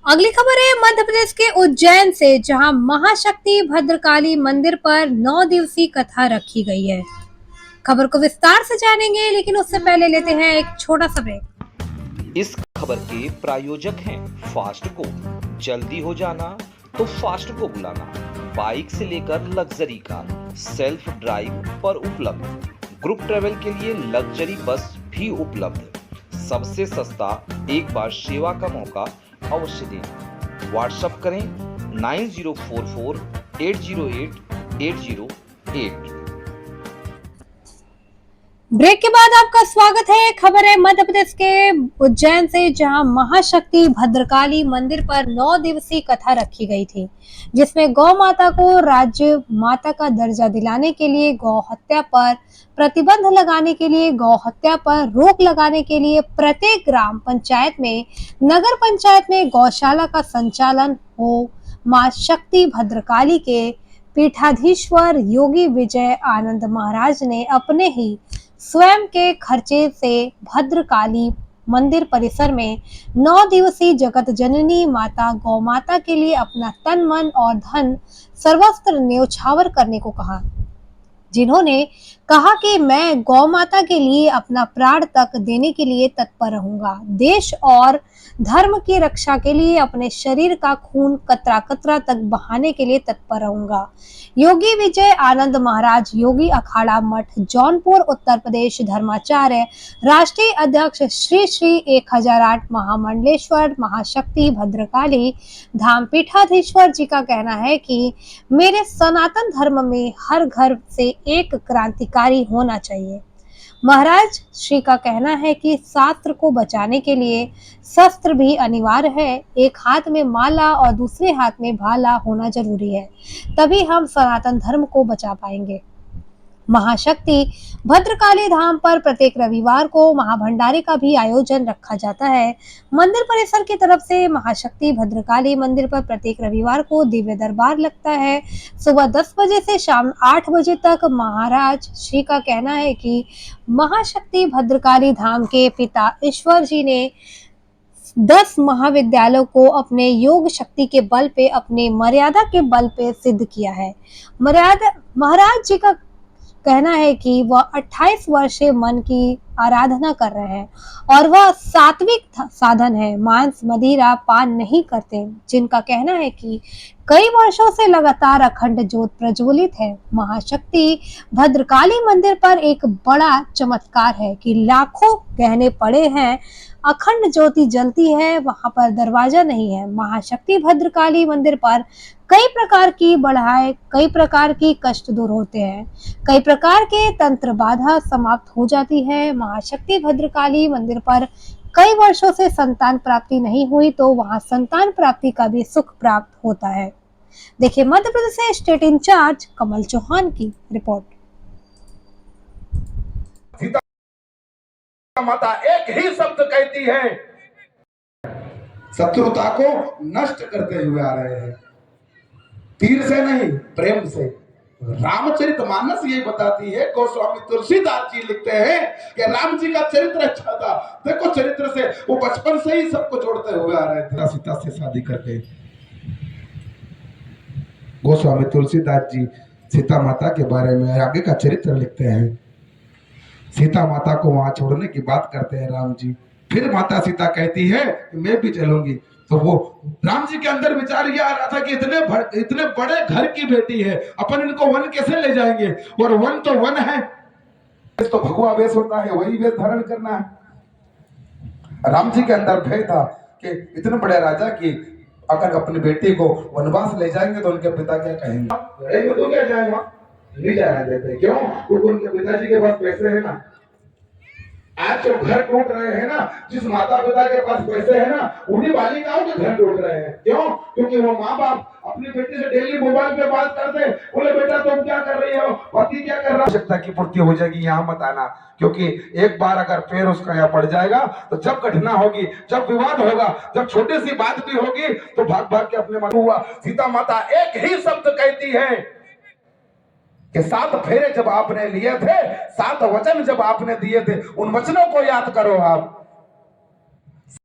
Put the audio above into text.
अगली खबर है मध्य प्रदेश के उज्जैन से, जहां महाशक्ति भद्रकाली मंदिर पर 9 दिवसीय कथा रखी गई है। खबर को विस्तार से जानेंगे, लेकिन उससे पहले लेते हैं एक छोटा सा ब्रेक। इस खबर के प्रायोजक हैं फास्ट को। जल्दी हो जाना तो फास्ट को बुलाना। बाइक से लेकर लग्जरी कार सेल्फ ड्राइव पर उपलब्ध। ग्रुप ट्रेवल के लिए लग्जरी बस भी उपलब्ध। सबसे सस्ता एक बार सेवा का मौका अवश्य दें। व्हाट्सएप करें 9044 808 808। ब्रेक के बाद आपका स्वागत है। खबर है मध्य प्रदेश के उज्जैन से, जहां महाशक्ति भद्रकाली मंदिर पर 9 दिवसीय कथा रखी गई थी, जिसमें गौ माता को राज्य माता का दर्जा दिलाने के लिए, गौ हत्या पर प्रतिबंध लगाने के लिए, गौ हत्या पर रोक लगाने के लिए प्रत्येक ग्राम पंचायत में, नगर पंचायत में गौशाला का संचालन हो। मां शक्ति भद्रकाली के पीठाधीश्वर योगी विजय आनंद महाराज ने अपने ही स्वयं के खर्चे से भद्रकाली मंदिर परिसर में 9 दिवसीय जगत जननी माता गौ माता के लिए अपना तन मन और धन सर्वस्त्र न्योछावर करने को कहा, जिन्होंने कहा कि मैं गौ माता के लिए अपना प्राण तक देने के लिए तत्पर रहूंगा। देश और धर्म की रक्षा के लिए अपने शरीर का खून कतरा कतरा तक बहाने के लिए तत्पर रहूंगा। योगी विजय आनंद महाराज, योगी अखाड़ा मठ, जौनपुर, उत्तर प्रदेश धर्माचार्य, राष्ट्रीय अध्यक्ष श्री श्री 1008 महामंडलेश्वर महाशक्ति भद्रकाली धाम पीठाधीश्वर जी का कहना है कि मेरे सनातन धर्म में हर घर से एक क्रांतिकारी होना चाहिए। महाराज श्री का कहना है कि शास्त्र को बचाने के लिए शस्त्र भी अनिवार्य है। एक हाथ में माला और दूसरे हाथ में भाला होना जरूरी है, तभी हम सनातन धर्म को बचा पाएंगे। महाशक्ति भद्रकाली धाम पर प्रत्येक रविवार को महाभंडारे का भी आयोजन रखा जाता है। मंदिर परिसर की तरफ से महाशक्ति भद्रकाली मंदिर पर प्रत्येक रविवार को दिव्य दरबार लगता है। सुबह 10 बजे से शाम 8 बजे तक। महाराज श्री का कहना है कि महाशक्ति भद्रकाली धाम के पिता ईश्वर जी ने 10 महाविद्यालयों को अपने योग शक्ति के बल पे, अपने मर्यादा के बल पे सिद्ध किया है। महाराज जी का कहना है कि वह 28 वर्षीय मन की आराधना कर रहे हैं और वह सात्विक साधन है, मांस मदिरा पान नहीं करते, जिनका कहना है कि कई वर्षों से लगातार अखंड ज्योत प्रज्वलित है। महाशक्ति भद्रकाली मंदिर पर एक बड़ा चमत्कार है कि लाखों गहने पड़े हैं, अखंड ज्योति जलती है, वहां पर दरवाजा नहीं है। महाशक्ति भद्रकाली मंदिर पर कई प्रकार की बढ़ाए, कई प्रकार की कष्ट दूर होते हैं, कई प्रकार के तंत्र बाधा समाप्त हो जाती है। महाशक्ति भद्रकाली मंदिर पर कई वर्षों से संतान प्राप्ति नहीं हुई, तो वहां संतान प्राप्ति का भी सुख प्राप्त होता है। देखिए मध्य प्रदेश से स्टेट इंचार्ज कमल चौहान की रिपोर्ट। सीता माता एक ही शब्द कहती है, शत्रुता को नष्ट करते हुए आ रहे हैं, तीर से नहीं प्रेम से। रामचरितमानस ये बताती है, गोस्वामी तुलसीदास जी लिखते हैं कि राम जी का चरित्र अच्छा था। देखो चरित्र से वो बचपन से ही सबको जोड़ते हुए आ रहे थे। सीता से शादी करके गोस्वामी तुलसीदास जी सीता माता के बारे में आगे का चरित्र लिखते हैं। सीता माता को वहां छोड़ने की बात करते हैं राम जी। फिर माता सीता कहती है कि मैं भी चलूंगी। तो वो राम जी के अंदर विचार यह आ रहा था कि इतने बड़े घर की बेटी है, अपन इनको वन कैसे ले जाएंगे, और वन तो वन है, तो भगवा वेश होता है, वही वेश धारण करना है। राम जी के अंदर भय था कि इतने बड़े राजा की अगर अपनी बेटी को वनवास ले जाएंगे तो उनके पिता क्या कहेंगे। तो क्या जाएगा, नहीं जाना देते। क्यों? क्योंकि उनके पिताजी के पास पैसे है ना। आज जो घर टूट रहे हैं ना, जिस माता पिता के पास पैसे है ना, उन्हीं बालिकाओं के घर टूट रहे हैं। क्यों? क्योंकि वो माँ बाप अपनी बेटी से डेली मोबाइल पे बात करते, बोले बेटा तुम क्या कर रही हो, पति क्या कर रहा है। आवश्यकता की पूर्ति हो जाएगी, यहाँ मत आना, क्योंकि एक बार अगर पैर उसका यहाँ पड़ जाएगा तो जब घटना होगी, जब विवाद होगा, जब छोटी सी बात भी होगी तो भाग भाग के अपने मन हुआ। सीता माता एक ही शब्द कहती है कि 7 फेरे जब आपने लिए थे, 7 वचन जब आपने दिए थे, उन वचनों को याद करो आप।